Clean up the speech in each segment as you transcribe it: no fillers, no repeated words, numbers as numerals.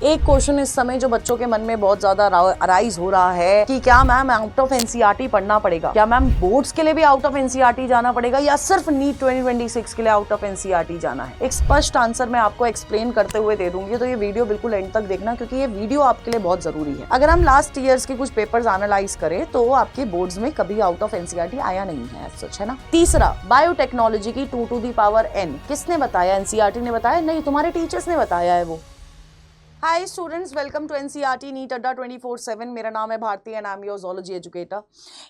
एक क्वेश्चन इस समय जो बच्चों के मन में बहुत ज्यादा अराइज हो रहा है कि क्या मैम आउट ऑफ एनसीईआरटी पढ़ना पड़ेगा, क्या मैम बोर्ड्स के लिए भी आउट ऑफ एनसीईआरटी जाना पड़ेगा या सिर्फ नीट 2026 के लिए आउट ऑफ एनसीईआरटी जाना है। एक स्पष्ट आंसर मैं आपको एक्सप्लेन करते हुए दे दूंगी, तो ये वीडियो बिल्कुल एंड तक देखना क्योंकि ये वीडियो आपके लिए बहुत जरूरी है। अगर हम लास्ट ईयर्स के कुछ पेपर्स एनालाइज करें तो आपके बोर्ड्स में कभी आउट ऑफ एनसीईआरटी आया नहीं है, सच है ना। तीसरा, बायोटेक्नोलॉजी की 2 to the power n किसने बताया? एनसीईआरटी ने बताया? नहीं, तुम्हारे टीचर्स ने बताया है वो। Hi students, welcome to NCERT NEET Adda 24/7। मेरा नाम है Bharti and I am your zoology educator.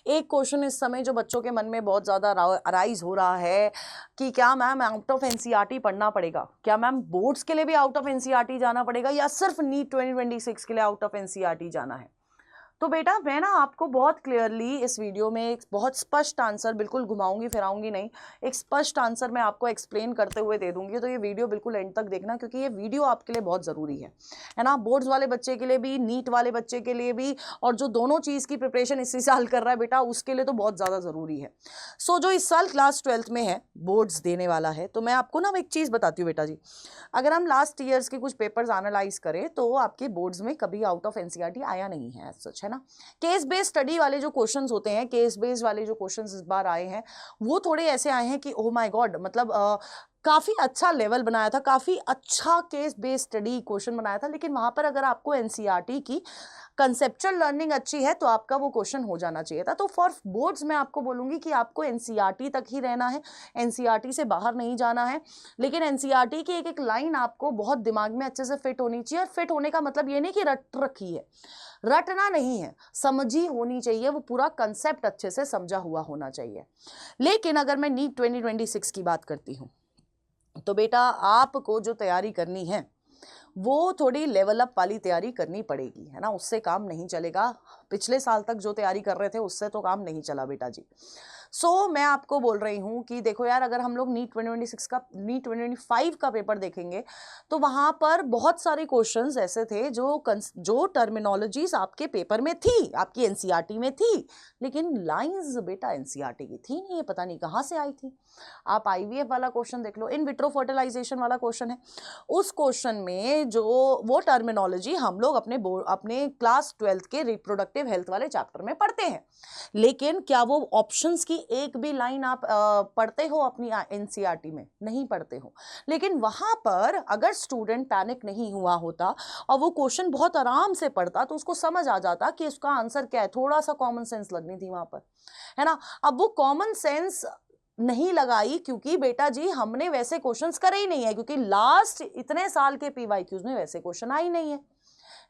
एक क्वेश्चन इस समय जो बच्चों के मन में बहुत ज़्यादा अराइज हो रहा है कि क्या मैम आउट ऑफ एनसीईआरटी पढ़ना पड़ेगा, क्या मैम बोर्ड्स के लिए भी आउट ऑफ एनसीईआरटी जाना पड़ेगा या सिर्फ नीट 2026 के लिए आउट ऑफ एनसीईआरटी जाना है। तो बेटा मैं ना आपको बहुत क्लियरली इस वीडियो में एक बहुत स्पष्ट आंसर, बिल्कुल घुमाऊंगी फिराऊंगी नहीं, एक स्पष्ट आंसर मैं आपको एक्सप्लेन करते हुए दे दूंगी। तो ये वीडियो बिल्कुल एंड तक देखना क्योंकि ये वीडियो आपके लिए बहुत ज़रूरी है ना। बोर्ड्स वाले बच्चे के लिए भी, नीट वाले बच्चे के लिए भी, और जो दोनों चीज़ की प्रिपरेशन इसी साल कर रहा है बेटा उसके लिए तो बहुत ज़्यादा ज़रूरी है। सो जो इस साल क्लास 12th में है, बोर्ड्स देने वाला है, तो मैं आपको ना एक चीज़ बताती हूँ बेटा जी। अगर हम लास्ट ईयर्स के कुछ पेपर्स एनालाइज करें तो आपके बोर्ड्स में कभी आउट ऑफ एनसीईआरटी आया नहीं है, सच है ना। केस बेस्ड स्टडी वाले जो क्वेश्चंस होते हैं, केस बेस्ड वाले जो क्वेश्चंस इस बार आए हैं वो थोड़े ऐसे आए हैं कि ओह माय गॉड, मतलब काफ़ी अच्छा लेवल बनाया था, काफ़ी अच्छा केस बेस्ड स्टडी क्वेश्चन बनाया था। लेकिन वहाँ पर अगर आपको एनसीईआरटी की कंसेप्चुअल लर्निंग अच्छी है तो आपका वो क्वेश्चन हो जाना चाहिए था। तो फॉर बोर्ड्स मैं आपको बोलूँगी कि आपको एनसीईआरटी तक ही रहना है, एनसीईआरटी से बाहर नहीं जाना है। लेकिन एनसीईआरटी की एक एक लाइन आपको बहुत दिमाग में अच्छे से फिट होनी चाहिए। और फिट होने का मतलब ये नहीं कि रट रखी है, रटना नहीं है, समझी होनी चाहिए, वो पूरा कंसेप्ट अच्छे से समझा हुआ होना चाहिए। लेकिन अगर मैं नीट 2026 की बात करती हूँ तो बेटा आपको जो तैयारी करनी है वो थोड़ी लेवल अप वाली तैयारी करनी पड़ेगी, है ना। उससे काम नहीं चलेगा। पिछले साल तक जो तैयारी कर रहे थे उससे तो काम नहीं चला बेटा जी। मैं आपको बोल रही हूँ कि देखो यार, अगर हम लोग नीट 2026 का, नीट 2025 का पेपर देखेंगे तो वहाँ पर बहुत सारे क्वेश्चंस ऐसे थे जो टर्मिनोलॉजीज आपके पेपर में थी, आपकी एनसीईआरटी में थी, लेकिन लाइंस बेटा एनसीईआरटी की थी नहीं, ये पता नहीं कहाँ से आई थी। आप आईवीएफ वाला क्वेश्चन देख लो, इन विट्रो फर्टिलाइजेशन वाला क्वेश्चन है, उस क्वेश्चन में जो वो टर्मिनोलॉजी हम लोग अपने क्लास 12th के रिप्रोडक्टिव हेल्थ वाले चैप्टर में पढ़ते हैं। लेकिन क्या वो ऑप्शंस की एक भी लाइन आप पढ़ते हो अपनी एनसीईआरटी में? नहीं पढ़ते हो। लेकिन वहां पर अगर स्टूडेंट पैनिक नहीं हुआ होता और वो क्वेश्चन बहुत आराम से पढ़ता तो उसको समझ आ जाता कि उसका आंसर क्या है। थोड़ा सा कॉमन सेंस लगनी थी वहां पर, है ना। अब वो कॉमन सेंस नहीं लगाई क्योंकि बेटा जी हमने वैसे क्वेश्चंस करे ही नहीं है, क्योंकि लास्ट इतने साल के पीवाईक्यूज में वैसे क्वेश्चन आई नहीं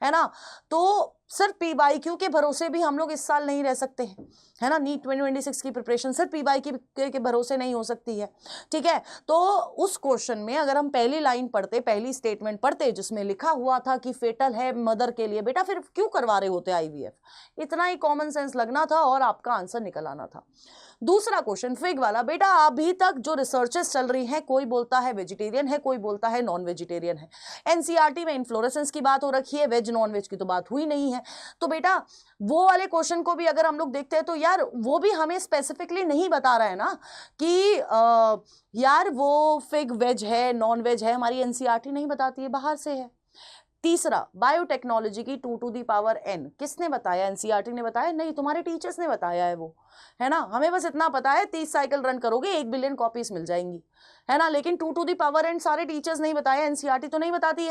है ना। तो सिर्फ पीवाईक्यू के भरोसे भी हम लोग इस साल नहीं रह सकते हैं, है ना। नीट 2026 की प्रिपरेशन सिर्फ पीवाईक्यू के भरोसे नहीं हो सकती है, ठीक है। तो उस क्वेश्चन में अगर हम पहली लाइन पढ़ते, पहली स्टेटमेंट पढ़ते जिसमें लिखा हुआ था कि फेटल है मदर के लिए, बेटा फिर क्यों करवा रहे होते आईवीएफ? इतना ही कॉमन सेंस लगना था और आपका आंसर निकल आना था। दूसरा क्वेश्चन फिग वाला, बेटा अभी तक जो रिसर्चेस चल रही हैं, कोई बोलता है वेजिटेरियन है, कोई बोलता है नॉन वेजिटेरियन है। एनसीईआरटी में इन्फ्लोरेसेंस की बात हो रखी है, वेज नॉन वेज की तो बात हुई नहीं है। तो बेटा वो वाले क्वेश्चन को भी अगर हम लोग देखते हैं तो यार वो भी हमें स्पेसिफिकली नहीं बता रहा है ना कि यार वो फिग वेज है नॉन वेज है, हमारी एनसीईआरटी नहीं बताती है, बाहर से है। तीसरा, बायोटेक्नोलॉजी की 2 to the power n किसने बताया? एनसीईआरटी ने बताया? नहीं, तुम्हारे टीचर्स ने बताया है वो, है ना। हमें बस इतना पता है 30 साइकिल रन करोगे 1 बिलियन कॉपीज मिल जाएंगी, है ना। लेकिन 2 to the power n सारे टीचर्स नहीं बताया, एनसीईआरटी तो नहीं बताती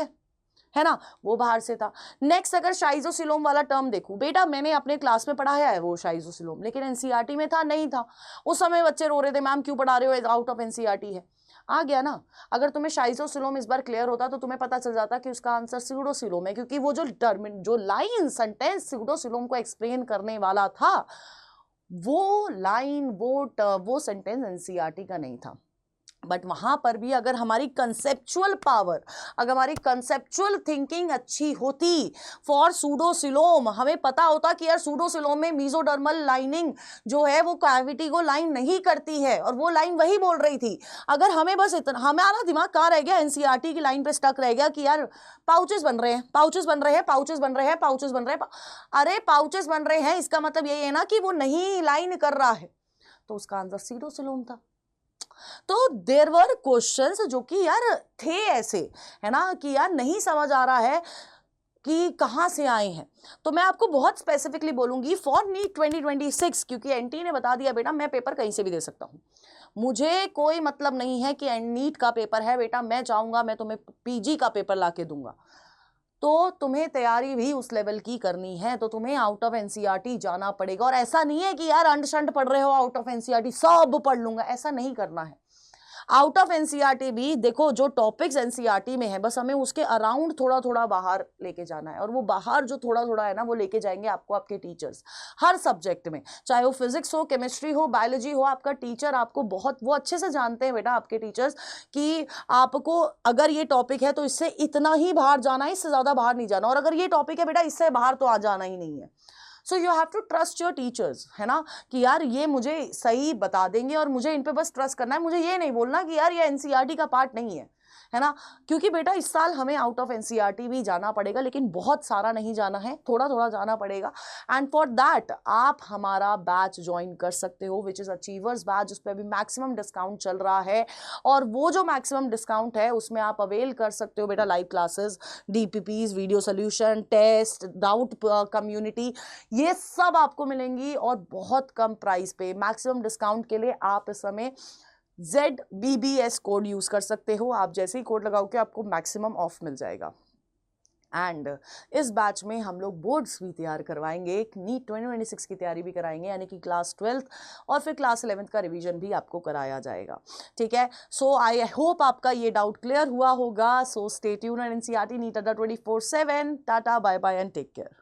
है ना, वो बाहर से था। नेक्स्ट, अगर शाइजोसिलोम वाला टर्म देखूं, बेटा मैंने अपने क्लास में पढ़ाया है वो शाइजोसिलोम, लेकिन एनसीईआरटी में था नहीं था। उस समय बच्चे रो रहे थे मैम क्यों पढ़ा रहे हो, आउट ऑफ एनसीईआरटी है। आ गया ना। अगर तुम्हें शाइजोसिलोम इस बार क्लियर होता तो तुम्हें पता चल जाता कि उसका आंसर स्यूडोसिलोम है, क्योंकि वो जो लाइन सेंटेंस स्यूडोसिलोम को एक्सप्लेन करने वाला था वो लाइन वो सेंटेंस एनसीईआरटी का नहीं था। बट वहां पर भी अगर हमारी कंसेप्चुअल पावर, अगर हमारी कंसेप्चुअल थिंकिंग अच्छी होती फॉर सूडोसिलोम, हमें पता होता कि यार सूडोसिलोम में मीजोडर्मल लाइनिंग जो है वो कैविटी को लाइन नहीं करती है और वो लाइन वही बोल रही थी। अगर हमें बस इतना, हमारा दिमाग कहाँ रह गया, एनसीईआरटी की लाइन पे स्टक रह गया कि यार पाउचेस बन रहे हैं, पाउचेस बन रहे हैं, पाउचेस बन रहे हैं, पाउचेस बन रहे हैं। अरे पाउचेस बन रहे हैं इसका मतलब यही है ना कि वो नहीं लाइन कर रहा है, तो उसका आंसर सीडोसिलोम था। तो देयर वर क्वेश्चंस जो कि यार थे ऐसे, है ना, कि यार नहीं समझ आ रहा है कि कहाँ से आए हैं, तो मैं आपको बहुत स्पेसिफिकली बोलूंगी फॉर नीट 2026, क्योंकि एनटी ने बता दिया बेटा मैं पेपर कहीं से भी दे सकता हूँ, मुझे कोई मतलब नहीं है कि नीट का पेपर है बेटा, मैं चाहूंगा मैं तुम्हें पीजी का पेपर ला के दूंगा। तो तुम्हें तैयारी भी उस लेवल की करनी है तो तुम्हें आउट ऑफ एनसीईआरटी जाना पड़ेगा। और ऐसा नहीं है कि यार अंड शंड पढ़ रहे हो आउट ऑफ एनसीईआरटी सब पढ़ लूंगा, ऐसा नहीं करना है। आउट ऑफ एनसीईआरटी भी देखो, जो टॉपिक्स एनसीईआरटी में है बस हमें उसके अराउंड थोड़ा थोड़ा बाहर लेके जाना है, और वो बाहर जो थोड़ा थोड़ा है ना वो लेके जाएंगे आपको आपके टीचर्स हर सब्जेक्ट में, चाहे वो फिजिक्स हो, केमिस्ट्री हो, बायोलॉजी हो। आपका टीचर आपको बहुत वो अच्छे से जानते हैं बेटा आपके टीचर्स कि आपको अगर ये टॉपिक है तो इससे इतना ही बाहर जाना है, इससे ज्यादा बाहर नहीं जाना, और अगर ये टॉपिक है बेटा इससे बाहर तो आ जाना ही नहीं है। So you have to trust your teachers, है ना, कि यार ये मुझे सही बता देंगे और मुझे इन पे बस ट्रस्ट करना है। मुझे ये नहीं बोलना कि यार ये एनसीईआरटी का पार्ट नहीं है ना, क्योंकि बेटा इस साल हमें आउट ऑफ एनसीईआरटी भी जाना पड़ेगा, लेकिन बहुत सारा नहीं जाना है, थोड़ा थोड़ा जाना पड़ेगा। एंड फॉर दैट आप हमारा बैच ज्वाइन कर सकते हो, विच इज अचीवर्स बैच, जिस पे अभी मैक्सिमम डिस्काउंट चल रहा है। और वो जो मैक्सिमम डिस्काउंट है उसमें आप अवेल कर सकते हो बेटा live classes, DPPs, video solution, test, doubt community, ये सब आपको मिलेंगी और बहुत कम प्राइस पे। मैक्सिमम डिस्काउंट के लिए आप इस समय ZBBS कोड यूज कर सकते हो। आप जैसे ही कोड लगाओगे आपको मैक्सिमम ऑफ मिल जाएगा। एंड इस बैच में हम लोग बोर्ड्स भी तैयार करवाएंगे, एक नीट 2026 की तैयारी भी कराएंगे, यानी कि क्लास 12th और फिर क्लास 11th का रिवीजन भी आपको कराया जाएगा। ठीक है, सो आई होप आपका ये डाउट क्लियर हुआ होगा। So stay tuned and NCERT NEET Adda 24/7। Tata, bye bye and take care.